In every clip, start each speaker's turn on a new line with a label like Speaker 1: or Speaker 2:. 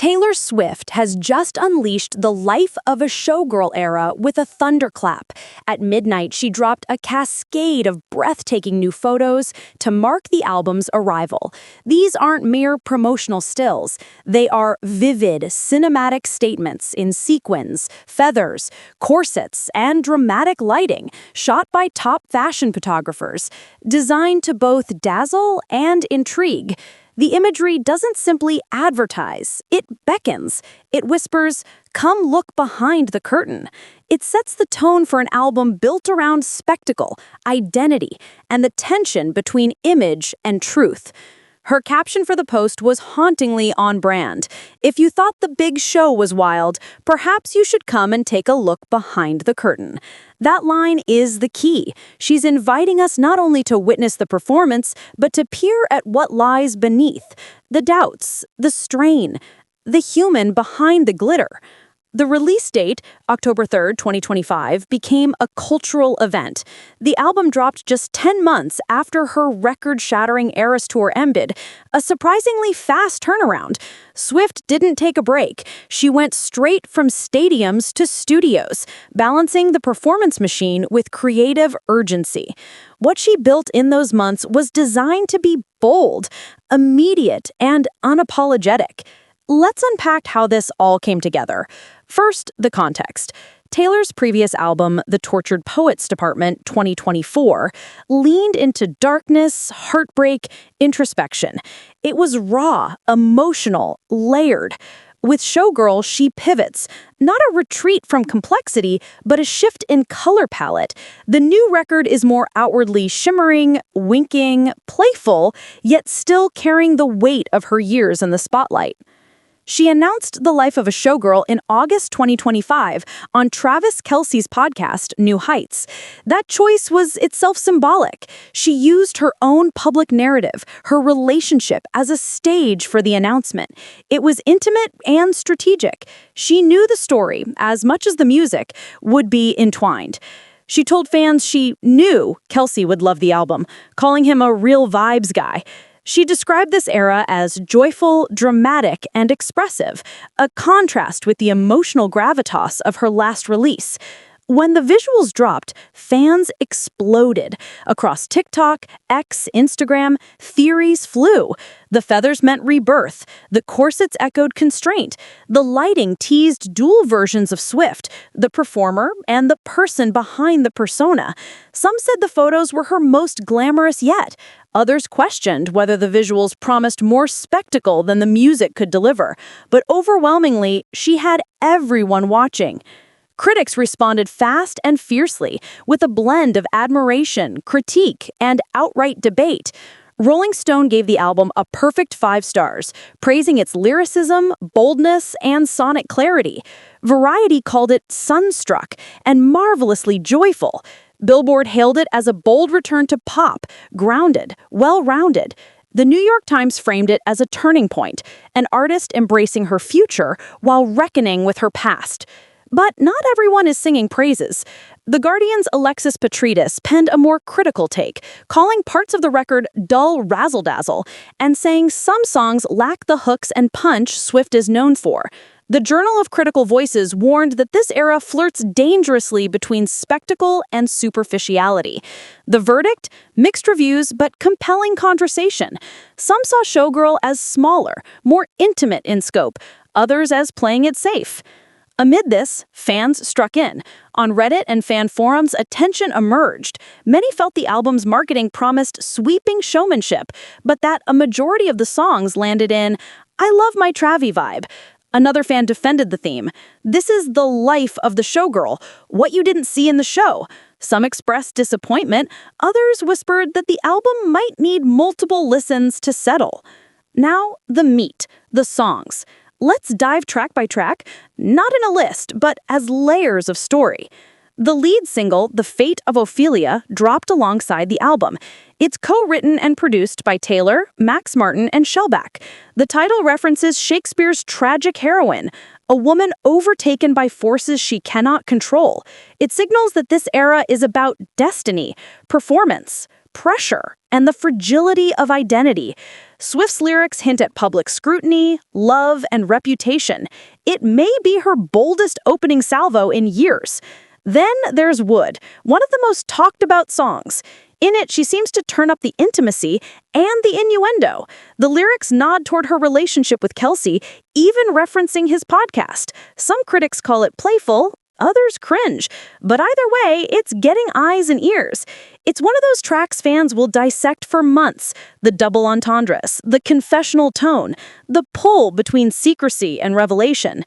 Speaker 1: Taylor Swift has just unleashed the life of a showgirl era with a thunderclap. At midnight, she dropped a cascade of breathtaking new photos to mark the album's arrival. These aren't mere promotional stills. They are vivid, cinematic statements in sequins, feathers, corsets, and dramatic lighting, shot by top fashion photographers, designed to both dazzle and intrigue. The imagery doesn't simply advertise, it beckons. It whispers, "Come look behind the curtain." It sets the tone for an album built around spectacle, identity, and the tension between image and truth. Her caption for the post was hauntingly on brand. "If you thought the big show was wild, perhaps you should come and take a look behind the curtain." That line is the key. She's inviting us not only to witness the performance, but to peer at what lies beneath. The doubts, the strain, the human behind the glitter. The release date, October 3rd, 2025, became a cultural event. The album dropped just 10 months after her record-shattering Eras Tour ended, a surprisingly fast turnaround. Swift didn't take a break. She went straight from stadiums to studios, balancing the performance machine with creative urgency. What she built in those months was designed to be bold, immediate, and unapologetic. Let's unpack how this all came together. First, the context. Taylor's previous album, The Tortured Poets Department 2024, leaned into darkness, heartbreak, introspection. It was raw, emotional, layered. With Showgirl, she pivots. Not a retreat from complexity, but a shift in color palette. The new record is more outwardly shimmering, winking, playful, yet still carrying the weight of her years in the spotlight. She announced the life of a showgirl in August 2025 on Travis Kelce's podcast, New Heights. That choice was itself symbolic. She used her own public narrative, her relationship, as a stage for the announcement. It was intimate and strategic. She knew the story, as much as the music, would be entwined. She told fans she knew Kelce would love the album, calling him a real vibes guy. She described this era as joyful, dramatic, and expressive, a contrast with the emotional gravitas of her last release. When the visuals dropped, fans exploded. Across TikTok, X, Instagram, theories flew. The feathers meant rebirth. The corsets echoed constraint. The lighting teased dual versions of Swift, the performer and the person behind the persona. Some said the photos were her most glamorous yet. Others questioned whether the visuals promised more spectacle than the music could deliver. But overwhelmingly, she had everyone watching. Critics responded fast and fiercely, with a blend of admiration, critique, and outright debate. Rolling Stone gave the album a perfect 5 stars, praising its lyricism, boldness, and sonic clarity. Variety called it sunstruck and marvelously joyful. Billboard hailed it as a bold return to pop, grounded, well-rounded. The New York Times framed it as a turning point, an artist embracing her future while reckoning with her past. But not everyone is singing praises. The Guardian's Alexis Petridis penned a more critical take, calling parts of the record dull razzle-dazzle, and saying some songs lack the hooks and punch Swift is known for. The Journal of Critical Voices warned that this era flirts dangerously between spectacle and superficiality. The verdict? Mixed reviews, but compelling conversation. Some saw Showgirl as smaller, more intimate in scope, others as playing it safe. Amid this, fans struck in. On Reddit and fan forums, attention emerged. Many felt the album's marketing promised sweeping showmanship, but that a majority of the songs landed in, "I love my Travie vibe." Another fan defended the theme. "This is the life of the showgirl, what you didn't see in the show." Some expressed disappointment, others whispered that the album might need multiple listens to settle. Now, the meat, the songs. Let's dive track by track, not in a list, but as layers of story. The lead single, The Fate of Ophelia, dropped alongside the album. It's co-written and produced by Taylor, Max Martin, and Shellback. The title references Shakespeare's tragic heroine, a woman overtaken by forces she cannot control. It signals that this era is about destiny, performance, pressure and the fragility of identity. Swift's lyrics hint at public scrutiny, love, and reputation. It may be her boldest opening salvo in years. Then there's Wood, one of the most talked about songs. In it, she seems to turn up the intimacy and the innuendo. The lyrics nod toward her relationship with Kelsey, even referencing his podcast. Some critics call it playful, others cringe. But either way, it's getting eyes and ears. It's one of those tracks fans will dissect for months. The double entendres, the confessional tone, the pull between secrecy and revelation.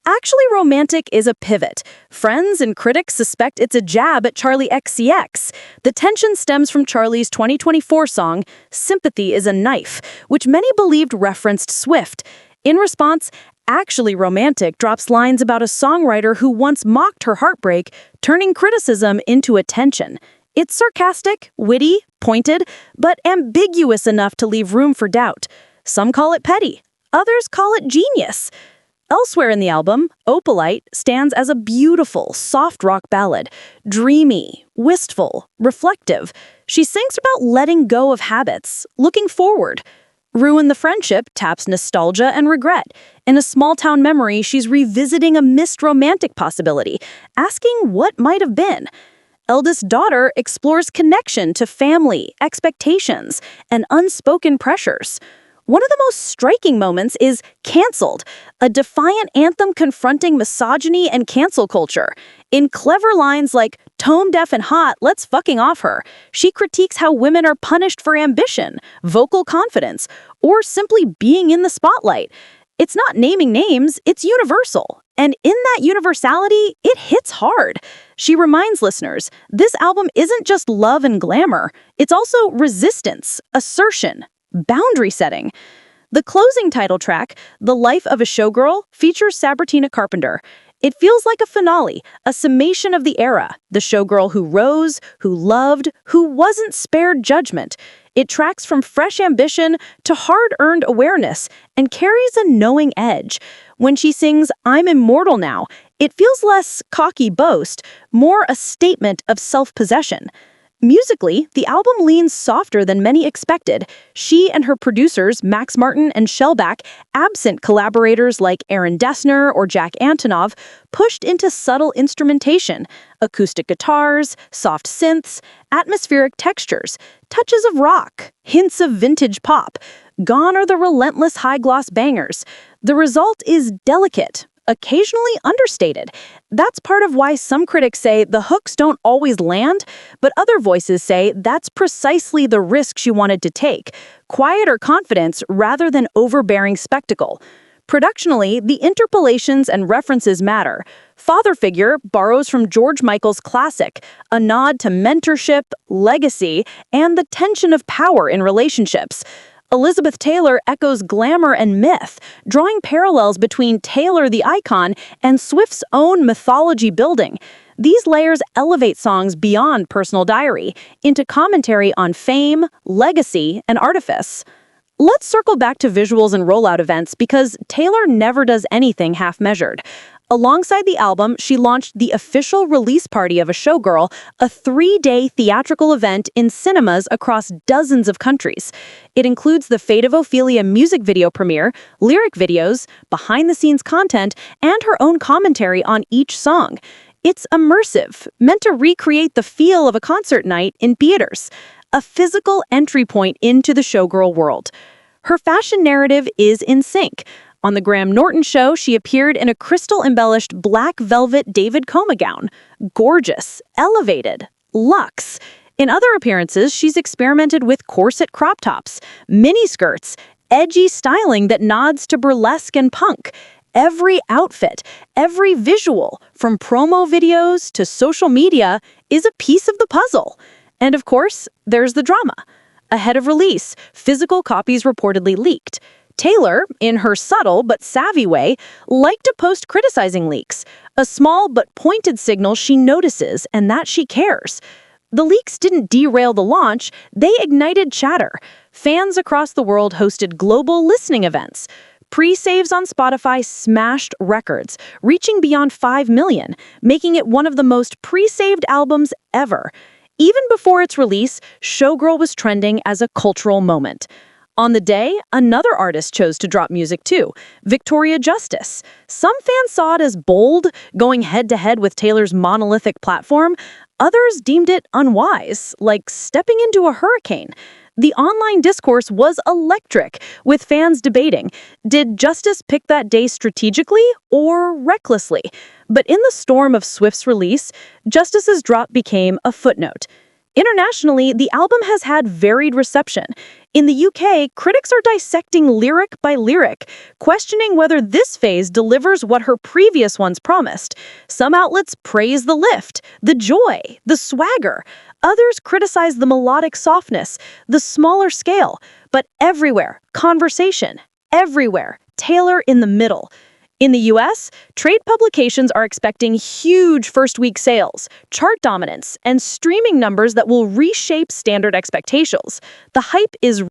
Speaker 1: Actually Romantic is a pivot. Friends and critics suspect it's a jab at Charli XCX. The tension stems from Charli's 2024 song, Sympathy is a Knife, which many believed referenced Swift. In response, Actually Romantic drops lines about a songwriter who once mocked her heartbreak, turning criticism into attention. It's sarcastic, witty, pointed, but ambiguous enough to leave room for doubt. Some call it petty, others call it genius. Elsewhere in the album, Opalite stands as a beautiful, soft rock ballad, dreamy, wistful, reflective. She sings about letting go of habits, looking forward. Ruin the Friendship taps nostalgia and regret. In a small-town memory, she's revisiting a missed romantic possibility, asking what might have been. Eldest Daughter explores connection to family, expectations, and unspoken pressures. One of the most striking moments is Cancelled, a defiant anthem confronting misogyny and cancel culture. In clever lines like, tone deaf and hot, let's fucking off her, she critiques how women are punished for ambition, vocal confidence, or simply being in the spotlight. It's not naming names, it's universal. And in that universality, it hits hard. She reminds listeners, this album isn't just love and glamour, it's also resistance, assertion, boundary setting. The closing title track, The Life of a Showgirl, features Sabrina Carpenter. It feels like a finale, a summation of the era, the showgirl who rose, who loved, who wasn't spared judgment. It tracks from fresh ambition to hard-earned awareness and carries a knowing edge. When she sings, I'm immortal now, it feels less cocky boast, more a statement of self-possession. Musically, the album leans softer than many expected. She and her producers, Max Martin and Shellback, absent collaborators like Aaron Dessner or Jack Antonoff, pushed into subtle instrumentation, acoustic guitars, soft synths, atmospheric textures, touches of rock, hints of vintage pop. Gone are the relentless high-gloss bangers. The result is delicate, occasionally understated. That's part of why some critics say the hooks don't always land, but other voices say that's precisely the risk she wanted to take, quieter confidence rather than overbearing spectacle. Productionally, the interpolations and references matter. Father Figure borrows from George Michael's classic, a nod to mentorship, legacy, and the tension of power in relationships. Elizabeth Taylor echoes glamour and myth, drawing parallels between Taylor the icon and Swift's own mythology building. These layers elevate songs beyond personal diary, into commentary on fame, legacy, and artifice. Let's circle back to visuals and rollout events because Taylor never does anything half-measured. Alongside the album, she launched the official release party of A Showgirl, a 3-day theatrical event in cinemas across dozens of countries. It includes the Fate of Ophelia music video premiere, lyric videos, behind-the-scenes content, and her own commentary on each song. It's immersive, meant to recreate the feel of a concert night in theaters, a physical entry point into the Showgirl world. Her fashion narrative is in sync. On The Graham Norton Show, she appeared in a crystal-embellished black velvet David Coma gown. Gorgeous, elevated, luxe. In other appearances, she's experimented with corset crop tops, miniskirts, edgy styling that nods to burlesque and punk. Every outfit, every visual, from promo videos to social media, is a piece of the puzzle. And of course, there's the drama. Ahead of release, physical copies reportedly leaked. Taylor, in her subtle but savvy way, liked to post criticizing leaks, a small but pointed signal she notices and that she cares. The leaks didn't derail the launch, they ignited chatter. Fans across the world hosted global listening events. Pre-saves on Spotify smashed records, reaching beyond 5 million, making it one of the most pre-saved albums ever. Even before its release, Showgirl was trending as a cultural moment. On the day, another artist chose to drop music too, Victoria Justice. Some fans saw it as bold, going head-to-head with Taylor's monolithic platform. Others deemed it unwise, like stepping into a hurricane. The online discourse was electric, with fans debating, did Justice pick that day strategically or recklessly? But in the storm of Swift's release, Justice's drop became a footnote. Internationally, the album has had varied reception. In the UK, critics are dissecting lyric by lyric, questioning whether this phase delivers what her previous ones promised. Some outlets praise the lift, the joy, the swagger. Others criticize the melodic softness, the smaller scale. But everywhere, conversation. Everywhere, Taylor in the middle. In the US, trade publications are expecting huge first-week sales, chart dominance, and streaming numbers that will reshape standard expectations. The hype is